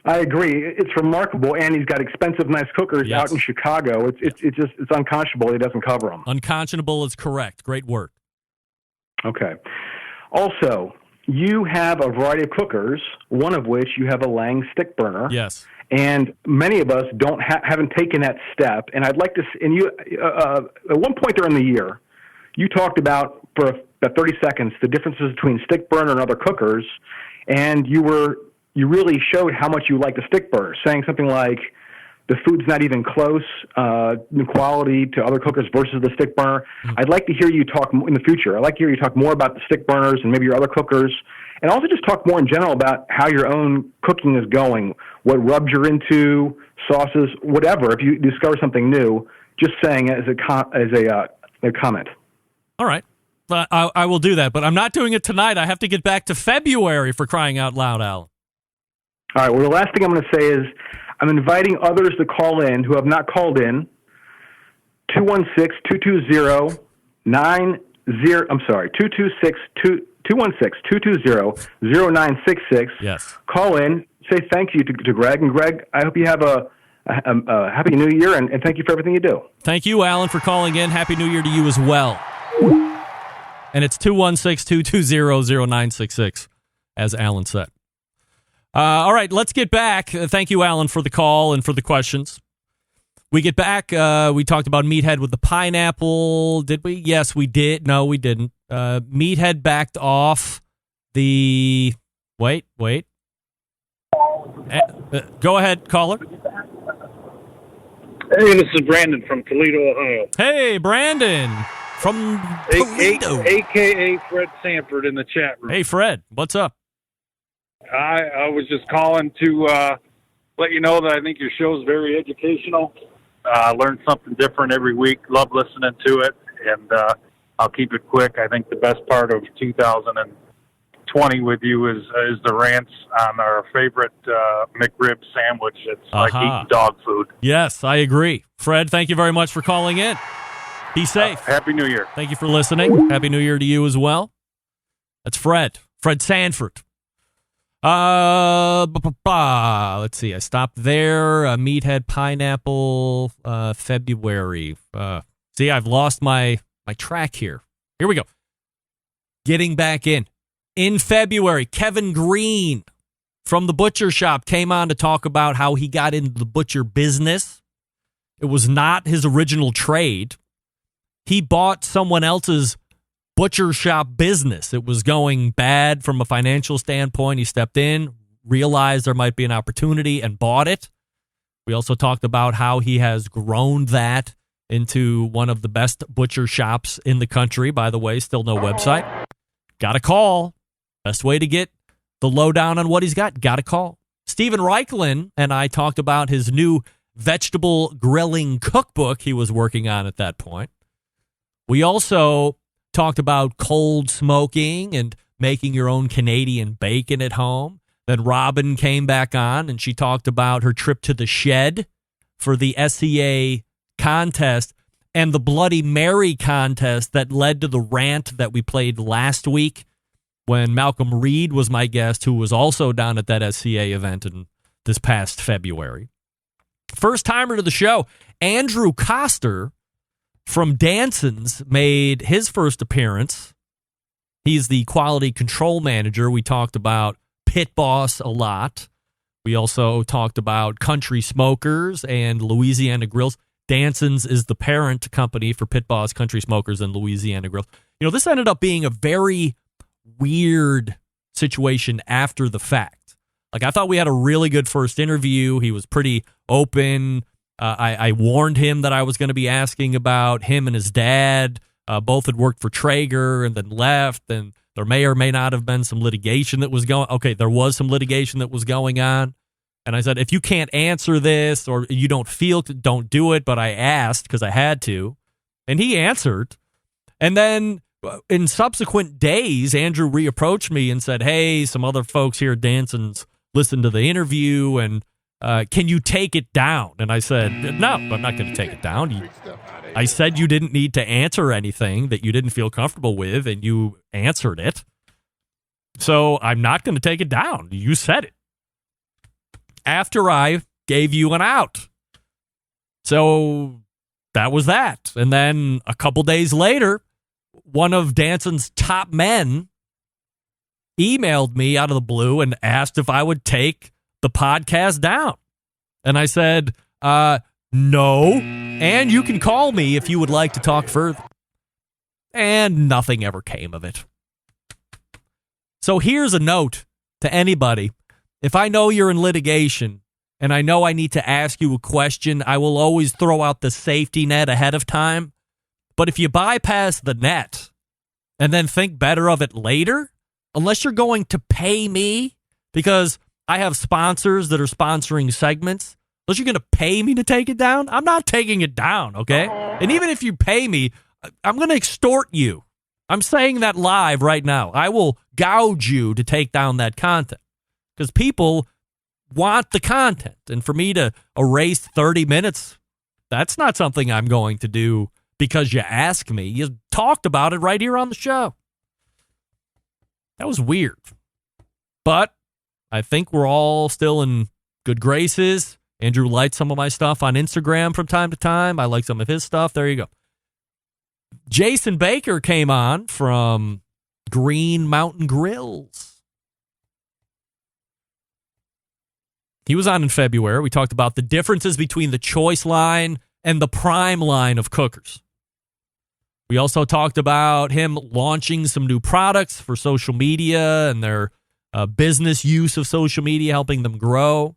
I agree. It's remarkable, and he's got expensive, nice cookers out in Chicago. It's unconscionable he doesn't cover them. Unconscionable is correct. Great word. Okay. Also, you have a variety of cookers, one of which you have a Lang stick burner. Yes. And many of us haven't taken that step. And I'd like to. And you, at one point during the year, you talked about for about 30 seconds the differences between stick burner and other cookers, and you really showed how much you like the stick burner, saying something like the food's not even close in quality to other cookers versus the stick burner. Mm-hmm. I'd like to hear you talk in the future. I'd like to hear you talk more about the stick burners and maybe your other cookers, and also just talk more in general about how your own cooking is going, what rubs you're into, sauces, whatever. If you discover something new, just saying it as a comment. All right. I will do that, but I'm not doing it tonight. I have to get back to February, for crying out loud, Alan. All right. Well, the last thing I'm going to say is I'm inviting others to call in who have not called in. 216-220-220. I'm sorry, 216-220-0966. Yes. Call in. Say thank you to Greg. And Greg, I hope you have a happy New Year, and thank you for everything you do. Thank you, Alan, for calling in. Happy New Year to you as well. And it's 216-220-0966, as Alan said. All right, let's get back. Thank you, Alan, for the call and for the questions. We get back. We talked about Meathead with the pineapple. Did we? Yes, we did. No, we didn't. Meathead backed off the... Wait. Go ahead, caller. Hey, this is Brandon from Toledo, Ohio. Hey, Brandon from Toledo. A.K.A. Fred Sanford in the chat room. Hey, Fred. What's up? I was just calling to let you know that I think your show is very educational. Learn something different every week. Love listening to it, and I'll keep it quick. I think the best part of 2020 with you is the rants on our favorite McRib sandwich. It's like eating dog food. Yes, I agree. Fred, thank you very much for calling in. Be safe. Happy New Year. Thank you for listening. Happy New Year to you as well. That's Fred Sanford. Let's see. I stopped there. Meathead Pineapple, February. See, I've lost my track here. Here we go. Getting back in. In February, Kevin Green from the butcher shop came on to talk about how he got into the butcher business. It was not his original trade. He bought someone else's butcher shop business. It was going bad from a financial standpoint. He stepped in, realized there might be an opportunity, and bought it. We also talked about how he has grown that into one of the best butcher shops in the country. By the way, still no website. Got a call. Best way to get the lowdown on what he's got. Got a call. Steven Reichlin and I talked about his new vegetable grilling cookbook he was working on at that point. We also talked about cold smoking and making your own Canadian bacon at home. Then Robin came back on and she talked about her trip to the shed for the SCA contest and the Bloody Mary contest that led to the rant that we played last week when Malcolm Reed was my guest, who was also down at that SCA event in this past February. First timer to the show, Andrew Koster from Danson's made his first appearance. He's the quality control manager. We talked about Pit Boss a lot. We also talked about Country Smokers and Louisiana Grills. Danson's is the parent company for Pit Boss, Country Smokers, and Louisiana Grills. You know, this ended up being a very weird situation after the fact. Like, I thought we had a really good first interview. He was pretty open. I warned him that I was going to be asking about him and his dad. Both had worked for Traeger and then left, and there may or may not have been some litigation that was going. Okay, there was some litigation that was going on. And I said, if you can't answer this or you don't feel, don't do it. But I asked because I had to. And he answered. And then in subsequent days, Andrew reapproached me and said, hey, some other folks here at Danson's listened to the interview, and can you take it down? And I said, no, I'm not going to take it down. I said you didn't need to answer anything that you didn't feel comfortable with, and you answered it. So I'm not going to take it down. You said it. After I gave you an out. So that was that. And then a couple days later, one of Danson's top men emailed me out of the blue and asked if I would take the podcast down. And I said, no. And you can call me if you would like to talk further. And nothing ever came of it. So here's a note to anybody. If I know you're in litigation and I know I need to ask you a question, I will always throw out the safety net ahead of time. But if you bypass the net and then think better of it later, unless you're going to pay me, because I have sponsors that are sponsoring segments, unless you're going to pay me to take it down, I'm not taking it down, okay? And even if you pay me, I'm going to extort you. I'm saying that live right now. I will gouge you to take down that content because people want the content. And for me to erase 30 minutes, that's not something I'm going to do because you ask me. You talked about it right here on the show. That was weird. But I think we're all still in good graces. Andrew likes some of my stuff on Instagram from time to time. I like some of his stuff. There you go. Jason Baker came on from Green Mountain Grills. He was on in February. We talked about the differences between the Choice line and the Prime line of cookers. We also talked about him launching some new products for social media and their business use of social media, helping them grow.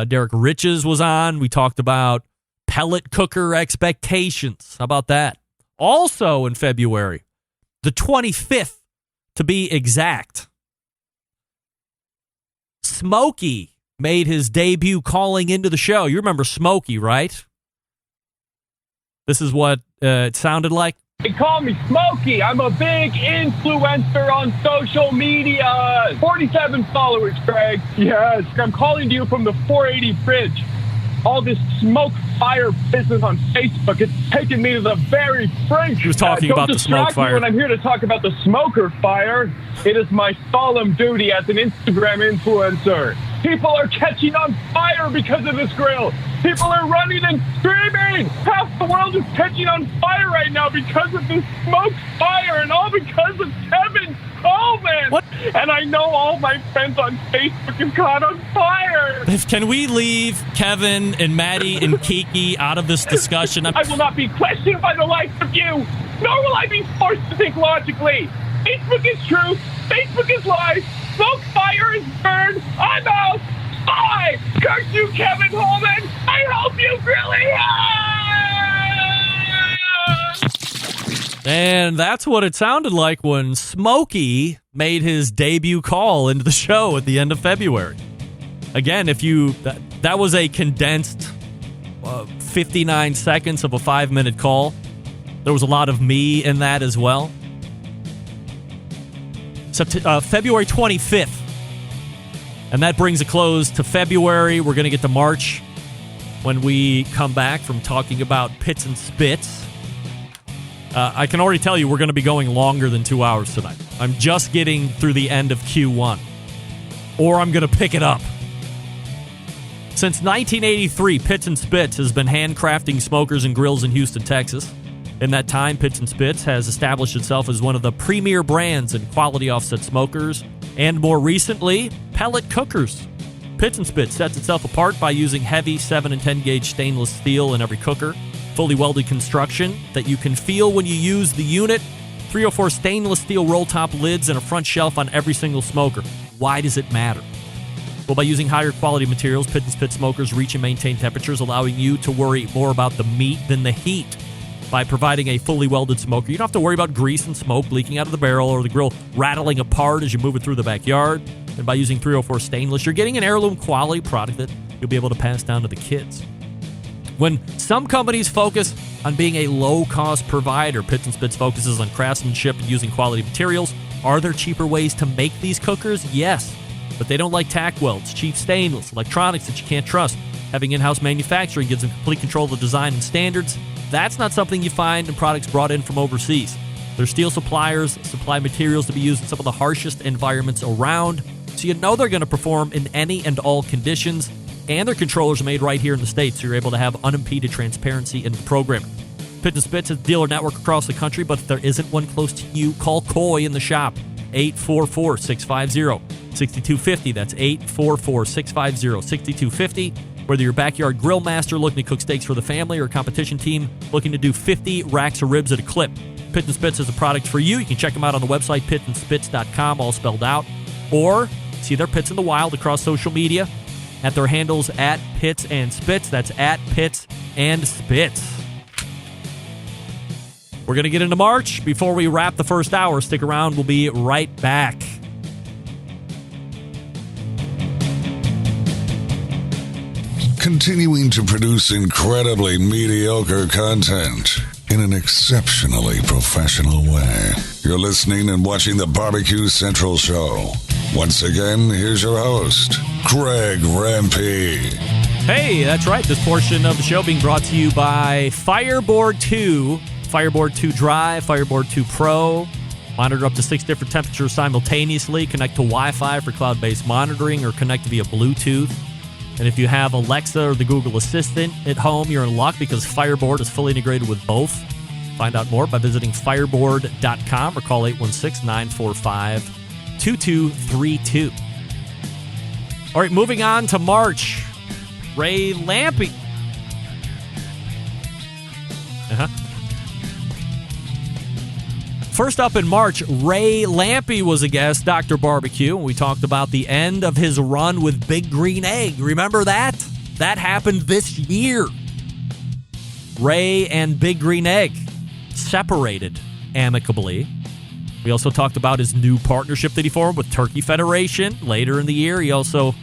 Derek Riches was on. We talked about pellet cooker expectations. How about that? Also in February, the 25th to be exact, Smokey made his debut calling into the show. You remember Smokey, right? This is what it sounded like. They call me Smokey. I'm a big influencer on social media. 47 followers, Craig. Yes, I'm calling to you from the 480 bridge. All this smoke fire business on Facebook, it's taken me to the very brink. He was talking about the smoke fire. When I'm here to talk about the smoker fire, it is my solemn duty as an Instagram influencer. People are catching on fire because of this grill. People are running and screaming. Half the world is catching on fire right now because of this smoke fire, and all because of Kevin Coleman. What? And I know all my friends on Facebook have caught on fire. Can we leave Kevin and Maddie and Kiki out of this discussion? I will not be questioned by the likes of you, nor will I be forced to think logically. Facebook is truth. Facebook is lies. Smoke fire is burned. I'm out. Bye. Curse you, Kevin Coleman. I hope you really are. And that's what it sounded like when Smokey made his debut call into the show at the end of February. Again, that was a condensed 59 seconds of a 5-minute call. There was a lot of me in that as well. February 25th. And that brings a close to February. We're going to get to March when we come back from talking about pits and spits. I can already tell you we're going to be going longer than 2 hours tonight. I'm just getting through the end of Q1. Or I'm going to pick it up. Since 1983, Pits and Spits has been handcrafting smokers and grills in Houston, Texas. In that time, Pits and Spits has established itself as one of the premier brands in quality offset smokers, and more recently, pellet cookers. Pits and Spits sets itself apart by using heavy 7 and 10 gauge stainless steel in every cooker, fully welded construction that you can feel when you use the unit, 304 stainless steel roll top lids, and a front shelf on every single smoker. Why does it matter? Well, by using higher quality materials, Pit and Spit smokers reach and maintain temperatures, allowing you to worry more about the meat than the heat. By providing a fully welded smoker, you don't have to worry about grease and smoke leaking out of the barrel or the grill rattling apart as you move it through the backyard. And by using 304 stainless, you're getting an heirloom quality product that you'll be able to pass down to the kids. When some companies focus on being a low-cost provider, Pits and Spits focuses on craftsmanship and using quality materials. Are there cheaper ways to make these cookers? Yes, but they don't like tack welds, cheap stainless, electronics that you can't trust. Having in-house manufacturing gives them complete control of the design and standards. That's not something you find in products brought in from overseas. Their steel suppliers supply materials to be used in some of the harshest environments around, so you know they're going to perform in any and all conditions, and their controllers are made right here in the States, so you're able to have unimpeded transparency in the program. Pit and Spits has a dealer network across the country, but if there isn't one close to you, call Coy in the shop, 844-650-6250. That's 844-650-6250. Whether you're a backyard grill master looking to cook steaks for the family or a competition team looking to do 50 racks of ribs at a clip, Pit and Spits is a product for you. You can check them out on the website, pitandspits.com, all spelled out. Or see their pits in the wild across social media at their handles at Pits and Spits. That's at Pits and Spits. We're going to get into March. Before we wrap the first hour, stick around. We'll be right back. Continuing to produce incredibly mediocre content in an exceptionally professional way. You're listening and watching the BBQ Central Show. Once again, here's your host, Craig Rampey. Hey, that's right. This portion of the show being brought to you by Fireboard 2. Fireboard 2 Dry, Fireboard 2 Pro. Monitor up to 6 different temperatures simultaneously. Connect to Wi-Fi for cloud-based monitoring or connect via Bluetooth. And if you have Alexa or the Google Assistant at home, you're in luck because Fireboard is fully integrated with both. Find out more by visiting fireboard.com or call 816-945-2232. All right, moving on to March. Ray Lampe. First up in March, Ray Lampe was a guest, Dr. Barbecue, and we talked about the end of his run with Big Green Egg. Remember that? That happened this year. Ray and Big Green Egg separated amicably. We also talked about his new partnership that he formed with Turkey Federation. Later in the year, he also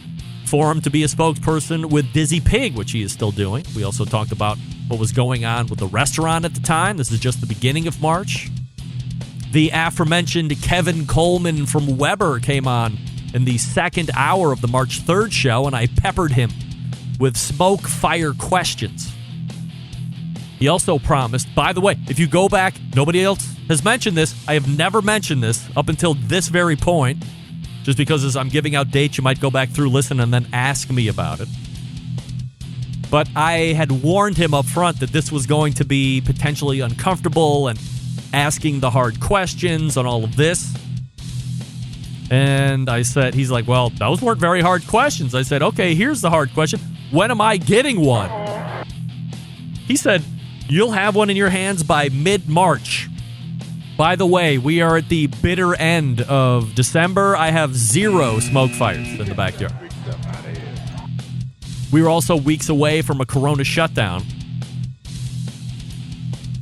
formed to be a spokesperson with Dizzy Pig, which he is still doing. We also talked about what was going on with the restaurant at the time. This is just the beginning of March. The aforementioned Kevin Coleman from Weber came on in the second hour of the March 3rd show, and I peppered him with smoke fire questions. He also promised, by the way, if you go back, nobody else has mentioned this. I have never mentioned this up until this very point. Just because as I'm giving out dates, you might go back through, listen, and then ask me about it. But I had warned him up front that this was going to be potentially uncomfortable and asking the hard questions on all of this. And I said, he's like, well, those weren't very hard questions. I said, okay, here's the hard question. When am I getting one? He said, you'll have one in your hands by mid-March. By the way, we are at the bitter end of December. I have 0 smoke fires in the backyard. We were also weeks away from a Corona shutdown.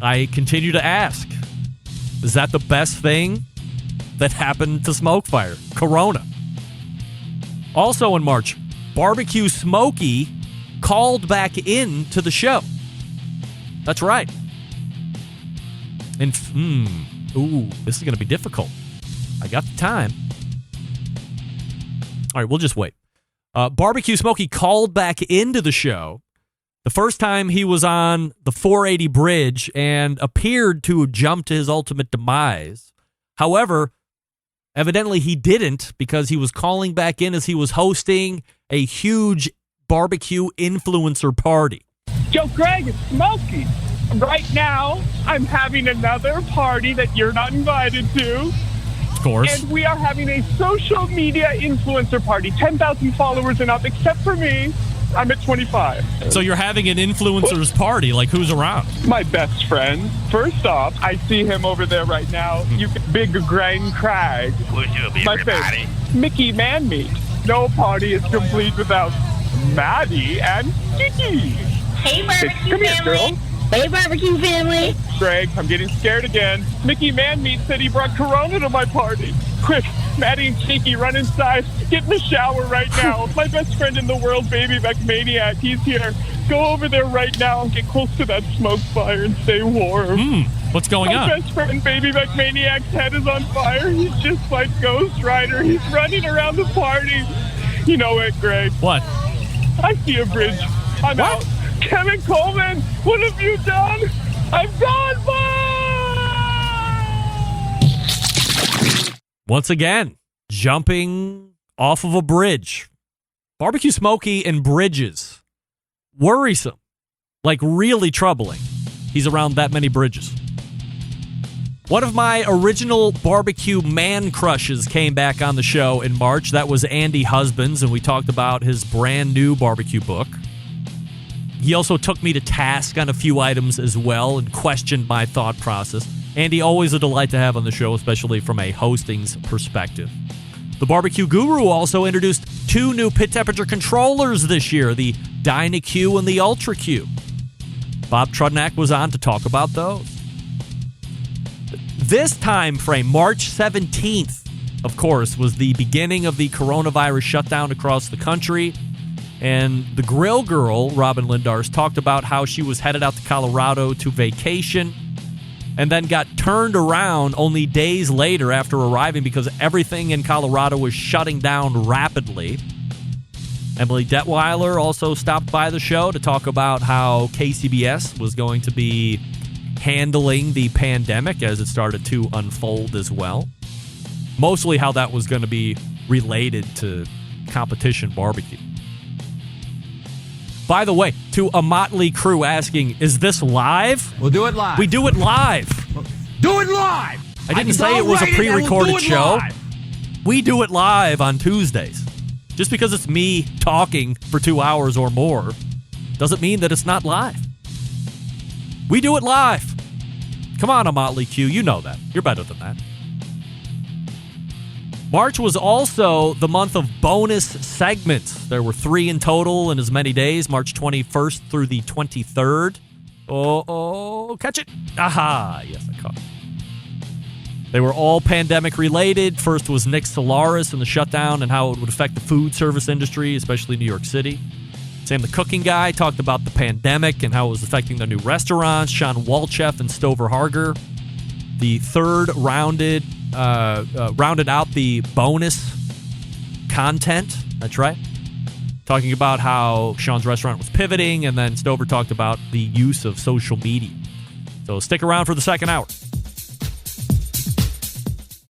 I continue to ask, is that the best thing that happened to smoke fire? Corona. Also in March, Barbecue Smokey called back in to the show. That's right. And, this is going to be difficult. I got the time. All right, we'll just wait. Barbecue Smokey called back into the show the first time he was on the 480 bridge and appeared to jump to his ultimate demise. However, evidently he didn't, because he was calling back in as he was hosting a huge barbecue influencer party. Yo, Greg, it's Smokey. Right now, I'm having another party that you're not invited to. Of course. And we are having a social media influencer party. 10,000 followers and up, except for me. I'm at 25. So you're having an influencer's party. Like, who's around? My best friend. First off, I see him over there right now. Big Grain Crag. Who's you, My favorite. Mickey Man-Meat. No party is complete without Maddie and Kiki. Hey, barbecue Come family. here, girl. Hey, barbecue family. Greg, I'm getting scared again. Mickey Man-Meat said he brought Corona to my party. Quick, Maddie and Kiki, run inside. Get in the shower right now. My best friend in the world, Baby Beck Maniac, he's here. Go over there right now and get close to that smoke fire and stay warm. What's going on? My best friend, Baby Beck Maniac's head is on fire. He's just like Ghost Rider. He's running around the party. You know it, Greg. What? I see a bridge. I'm out. Kevin Coleman, what have you done? I've gone by! Once again, jumping off of a bridge. Barbecue Smokey and bridges. Worrisome. Like, really troubling. He's around that many bridges. One of my original barbecue man crushes came back on the show in March. That was Andy Husbands, and we talked about his brand new barbecue book. He also took me to task on a few items as well and questioned my thought process. Andy, always a delight to have on the show, especially from a hostings perspective. The Barbecue Guru also introduced 2 new pit temperature controllers this year, the DynaQ and the UltraQ. Bob Trudnak was on to talk about those. This time frame, March 17th, of course, was the beginning of the coronavirus shutdown across the country. And the Grill Girl, Robin Lindars, talked about how she was headed out to Colorado to vacation and then got turned around only days later after arriving because everything in Colorado was shutting down rapidly. Emily Detweiler also stopped by the show to talk about how KCBS was going to be handling the pandemic as it started to unfold as well. Mostly how that was going to be related to competition barbecue. By the way, to a motley crew asking, is this live? We'll do it live. We do it live. Do it live. I didn't say it was a pre-recorded show. We do it live on Tuesdays. Just because it's me talking for 2 hours or more doesn't mean that it's not live. We do it live. Come on, a Motley Q. You know that. You're better than that. March was also the month of bonus segments. There were 3 in total in as many days, March 21st through the 23rd. Oh, catch it. Aha, yes, I caught it. They were all pandemic related. First was Nick Solaris and the shutdown and how it would affect the food service industry, especially New York City. Sam the Cooking Guy talked about the pandemic and how it was affecting the new restaurants. Sean Walchef and Stover Harger. The third rounded out the bonus content. That's right. Talking about how Sean's restaurant was pivoting, and then Stover talked about the use of social media. So stick around for the second hour.